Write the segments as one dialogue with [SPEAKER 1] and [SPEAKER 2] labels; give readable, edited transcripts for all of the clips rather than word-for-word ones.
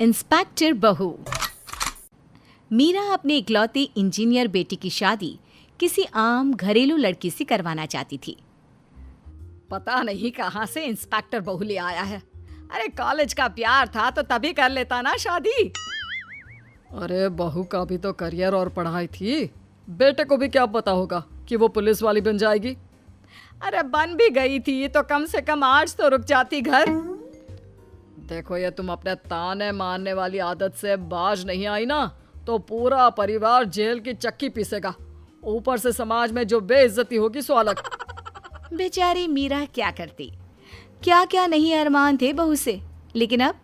[SPEAKER 1] Inspector बहू। मीरा अपने इकलौती इंजीनियर बेटी की शादी किसी आम घरेलू लड़की से करवाना चाहती थी।
[SPEAKER 2] पता नहीं कहाँ से इंस्पेक्टर बहू ले आया है। अरे कॉलेज का प्यार था तो तभी कर लेता ना शादी। अरे बहू का भी तो करियर और पढ़ाई थी, बेटे को भी क्या पता होगा कि वो पुलिस वाली बन जाएगी। अरे बन भी गई थी तो कम से कम आज तो रुक जाती घर। देखो ये तुम अपने ताने मारने वाली आदत से बाज नहीं आई ना तो पूरा परिवार जेल की चक्की पीसेगा, ऊपर से समाज में जो बेइज्जती होगी सो अलग।
[SPEAKER 1] बेचारी मीरा क्या करती, क्या क्या नहीं अरमान थे बहू से, लेकिन अब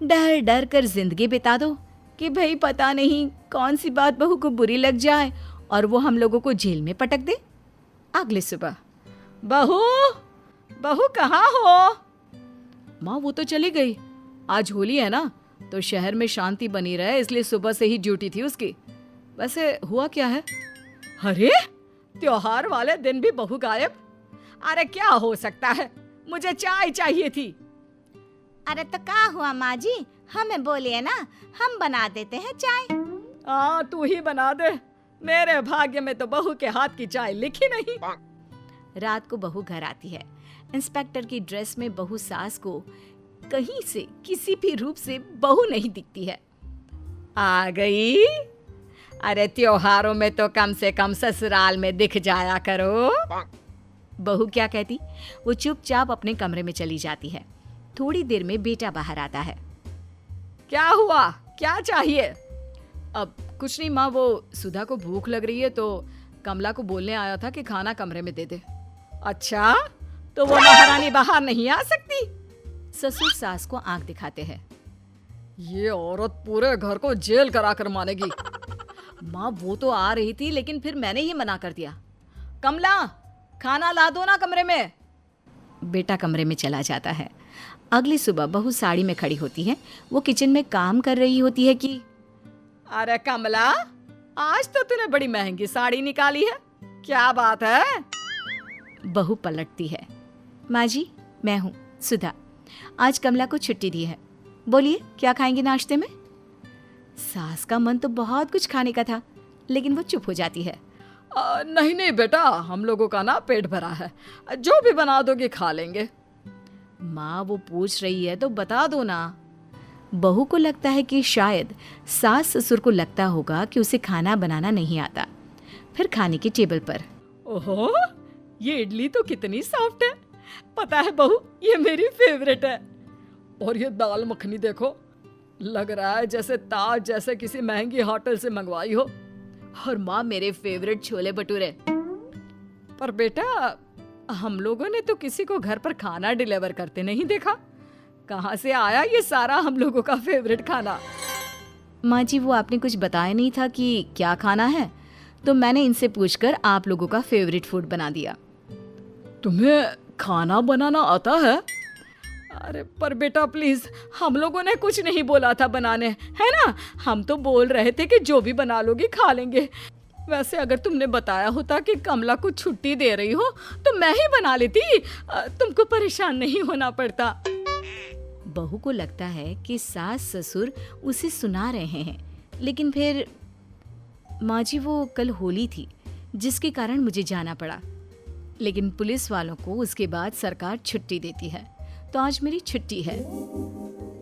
[SPEAKER 1] डर डर कर जिंदगी बिता दो कि भाई पता नहीं कौन सी बात बहू को बुरी लग जाए और वो हम लोगों को जेल में पटक दे। अगली सुबह,
[SPEAKER 2] बहू बहू कहाँ हो?
[SPEAKER 1] माँ वो तो चली गई, आज होली है ना तो शहर में शांति बनी रहे इसलिए सुबह से ही ड्यूटी थी उसकी। वैसे हुआ क्या है?
[SPEAKER 2] अरे त्योहार वाले दिन भी बहू गायब। अरे क्या हो सकता है, मुझे चाय चाहिए थी।
[SPEAKER 3] अरे तो क्या हुआ माँ जी, हमें बोलिए ना, हम बना देते हैं चाय।
[SPEAKER 2] हाँ तू ही बना दे, मेरे भाग्य में तो बहू के हाथ की चाय लिखी नहीं।
[SPEAKER 1] रात को बहू घर आती है। इंस्पेक्टर की ड्रेस में बहू सास को कहीं से किसी भी रूप से बहू नहीं दिखती है।
[SPEAKER 2] आ गई? अरे त्योहारों में तो कम से कम ससुराल में दिख जाया करो।
[SPEAKER 1] बहू क्या कहती, वो चुपचाप अपने कमरे में चली जाती है। थोड़ी देर में बेटा बाहर आता है।
[SPEAKER 2] क्या हुआ, क्या चाहिए?
[SPEAKER 1] अब कुछ नहीं माँ, वो सुधा को भूख लग रही है तो कमला को बोलने आया था कि खाना कमरे में दे दे।
[SPEAKER 2] अच्छा तो वो महारानी बाहर नहीं आ सकती?
[SPEAKER 1] ससुर सास को आंख दिखाते हैं।
[SPEAKER 2] ये औरत पूरे घर को जेल करा कर मानेगी।
[SPEAKER 1] माँ वो तो आ रही थी लेकिन फिर मैंने ही मना कर दिया। कमला खाना ला दो ना कमरे में। बेटा कमरे में चला जाता है। अगली सुबह बहू साड़ी में खड़ी होती है। वो किचन में काम कर रही होती है कि
[SPEAKER 2] अरे कमला, आज तो तूने बड़ी महंगी साड़ी निकाली है, क्या बात है?
[SPEAKER 1] बहू पलटती है। माँ जी मैं हूँ सुधा, आज कमला को छुट्टी दी है, बोलिए क्या खाएंगे नाश्ते में। सास का मन तो बहुत कुछ खाने का था लेकिन वो चुप हो जाती है।
[SPEAKER 2] नहीं नहीं बेटा, हम लोगों का ना पेट भरा है, जो भी बना दोगे खा लेंगे।
[SPEAKER 1] माँ वो पूछ रही है तो बता दो ना। बहू को लगता है कि शायद सास ससुर को लगता होगा कि उसे खाना बनाना नहीं आता। फिर खाने की टेबल पर,
[SPEAKER 2] ओहो ये इडली तो कितनी सॉफ्ट है, पता है बहू ये मेरी फेवरेट है। और ये दाल मखनी देखो, लग रहा है जैसे ताज जैसे किसी महंगी होटल से मंगवाई हो।
[SPEAKER 1] और माँ मेरे फेवरेट छोले भटूरे।
[SPEAKER 2] पर बेटा हम लोगों ने तो किसी को घर पर खाना डिलीवर करते नहीं देखा, कहाँ से आया ये सारा हम लोगों का फेवरेट खाना?
[SPEAKER 1] माँ जी वो आपने कुछ बताया नहीं था कि क्या खाना है, तो मैंने इनसे पूछकर आप लोगों का फेवरेट फूड बना दिया।
[SPEAKER 2] तुम्हें खाना बनाना आता है? अरे पर बेटा प्लीज, हम लोगों ने कुछ नहीं बोला था बनाने, है ना? हम तो बोल रहे थे कि जो भी बना लोगी खा लेंगे। वैसे अगर तुमने बताया होता कि कमला को छुट्टी दे रही हो तो मैं ही बना लेती, तुमको परेशान नहीं होना पड़ता।
[SPEAKER 1] बहू को लगता है कि सास ससुर उसे सुना रहे हैं, लेकिन फिर माँ जी वो कल होली थी जिसके कारण मुझे जाना पड़ा, लेकिन पुलिस वालों को उसके बाद सरकार छुट्टी देती है तो आज मेरी छुट्टी है।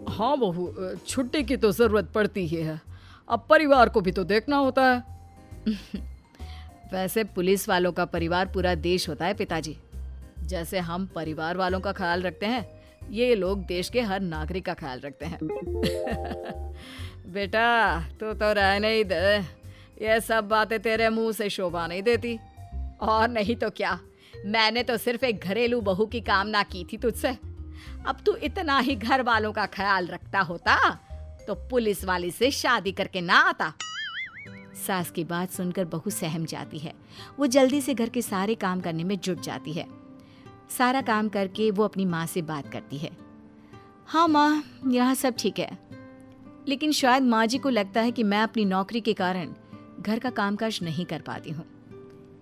[SPEAKER 2] हाँ बहू, छुट्टी की तो जरूरत पड़ती ही है, अब परिवार को भी तो देखना होता है।
[SPEAKER 1] वैसे पुलिस वालों का परिवार पूरा देश होता है पिताजी। जैसे हम परिवार वालों का ख्याल रखते हैं, ये लोग देश के हर नागरिक का ख्याल रखते हैं।
[SPEAKER 2] बेटा तू तो रहने ही दे, ये सब बातें तेरे मुंह से शोभा नहीं देती। और नहीं तो क्या, मैंने तो सिर्फ एक घरेलू बहू की कामना की थी तुझसे। अब तू इतना ही घर वालों का ख्याल रखता होता तो पुलिस वाली से शादी करके ना आता।
[SPEAKER 1] सास की बात सुनकर बहू सहम जाती है। वो जल्दी से घर के सारे काम करने में जुट जाती है। सारा काम करके वो अपनी माँ से बात करती है। हाँ माँ, यहाँ सब ठीक है, लेकिन शायद माँ जी को लगता है कि मैं अपनी नौकरी के कारण घर का कामकाज नहीं कर पाती हूँ।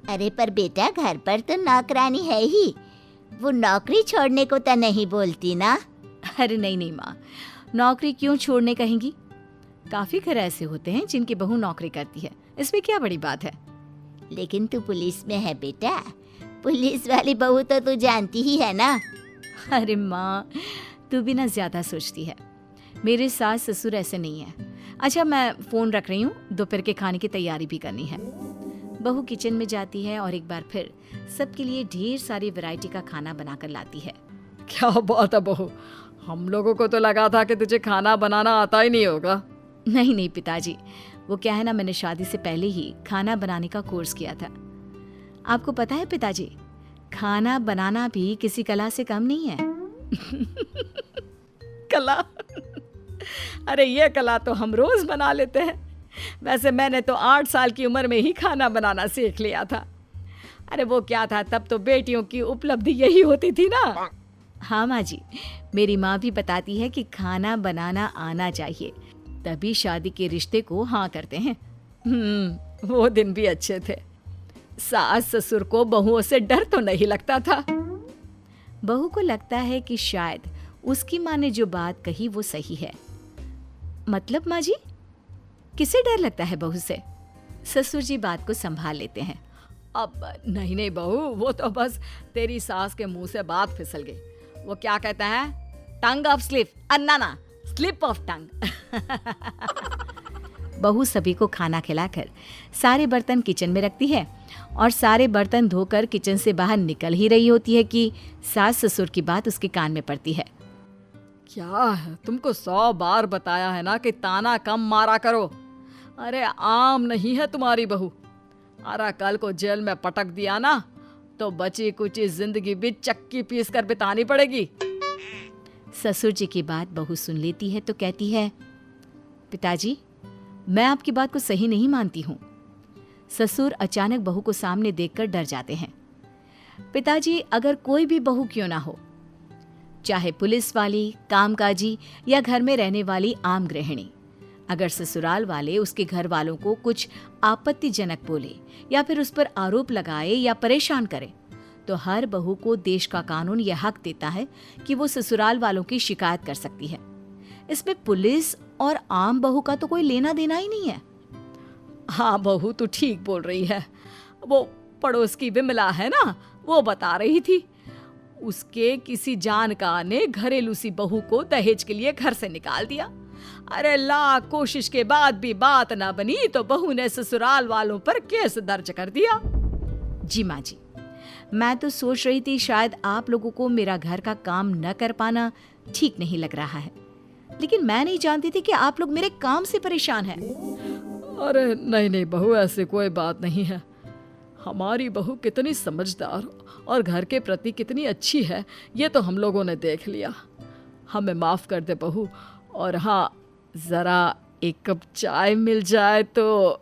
[SPEAKER 3] अरे पर बेटा घर पर तो नौकरानी है ही, वो नौकरी छोड़ने को तो नहीं बोलती ना।
[SPEAKER 1] अरे नहीं नहीं माँ, नौकरी क्यों छोड़ने कहेंगी? काफी घर ऐसे होते हैं जिनकी बहू नौकरी करती है, इसमें क्या बड़ी बात है?
[SPEAKER 3] लेकिन तू पुलिस में है बेटा, पुलिस वाली बहू तो तू जानती ही है ना।
[SPEAKER 1] अरे माँ, तू भी ना ज्यादा सोचती है। मेरे सास ससुर ऐसे नहीं है। अच्छा, मैं फोन रख रही हूँ, दोपहर के खाने की तैयारी भी करनी है। बहू किचन में जाती है और एक बार फिर सबके लिए ढेर सारी वैरायटी का खाना बनाकर लाती है।
[SPEAKER 2] क्या बात है बहू, हम लोगों को तो लगा था कि तुझे खाना बनाना आता ही नहीं होगा।
[SPEAKER 1] नहीं नहीं पिताजी, वो क्या है ना, मैंने शादी से पहले ही खाना बनाने का कोर्स किया था। आपको पता है पिताजी, खाना बनाना भी किसी कला से कम नहीं है।
[SPEAKER 2] कला? अरे ये कला तो हम रोज बना लेते हैं। वैसे मैंने तो 8 साल की उम्र में ही खाना बनाना सीख लिया था। अरे वो क्या था, तब तो बेटियों की उपलब्धि यही होती थी ना।
[SPEAKER 1] हाँ माँ जी, मेरी माँ भी बताती है कि खाना बनाना आना चाहिए, तभी शादी के रिश्ते को हाँ करते हैं।
[SPEAKER 2] वो दिन भी अच्छे थे। सास ससुर को बहुओं से डर तो नहीं लगता था।
[SPEAKER 1] बहू को लगता है कि शायद उसकी माँ ने जो बात कही वो सही है। मतलब माँ जी, किसे डर लगता है बहू से? ससुर जी बात को संभाल लेते हैं।
[SPEAKER 2] अब नहीं नहीं बहू, वो तो बस तेरी सास के मुंह से बात फिसल गई। वो क्या कहता है, टंग ऑफ स्लिप, अन्ना ना स्लिप ऑफ टंग।
[SPEAKER 1] बहू सभी को खाना खिलाकर सारे बर्तन किचन में रखती है और सारे बर्तन धोकर किचन से बाहर निकल ही रही होती है कि सास ससुर की बात उसके कान में पड़ती है।
[SPEAKER 2] क्या है, तुमको 100 बार बताया है ना कि ताना कम मारा करो। अरे आम नहीं है तुम्हारी बहू। अरे कल को जेल में पटक दिया ना तो बची कुची जिंदगी भी चक्की पीस कर बितानी पड़ेगी।
[SPEAKER 1] ससुर जी की बात बहू सुन लेती है तो कहती है, पिताजी मैं आपकी बात को सही नहीं मानती हूँ। ससुर अचानक बहू को सामने देखकर डर जाते हैं। पिताजी, अगर कोई भी बहू क्यों ना हो, चाहे पुलिस वाली, कामकाजी या घर में रहने वाली आम गृहिणी, अगर ससुराल वाले उसके घर वालों को कुछ आपत्तिजनक बोले या फिर उस पर आरोप लगाए या परेशान करे, तो हर बहू को देश का कानून यह हक देता है कि वो ससुराल वालों की शिकायत कर सकती है। इसमें पुलिस और आम बहू का तो कोई लेना देना ही नहीं है।
[SPEAKER 2] हाँ बहू, तू ठीक बोल रही है। वो पड़ोस की विमला है ना, वो बता रही थी उसके किसी जानकार ने घरेलू सी बहू को दहेज के लिए घर से निकाल दिया। अरे लाख कोशिश के बाद भी बात ना बनी तो बहू ने ससुराल वालों पर केस दर्ज कर दिया।
[SPEAKER 1] जी माँ जी, मैं तो सोच रही थी शायद आप लोगों को मेरा घर का काम न कर पाना ठीक नहीं लग रहा है, लेकिन मैं नहीं जानती थी कि आप लोग मेरे काम से परेशान हैं।
[SPEAKER 2] अरे नहीं नहीं बहू, ऐसी कोई बात नहीं है। हमारी बहू कितनी समझदार और घर के प्रति कितनी अच्छी है, ये तो हम लोगों ने देख लिया। हमें माफ कर दे बहू, और हाँ, जरा एक कप चाय मिल जाए तो।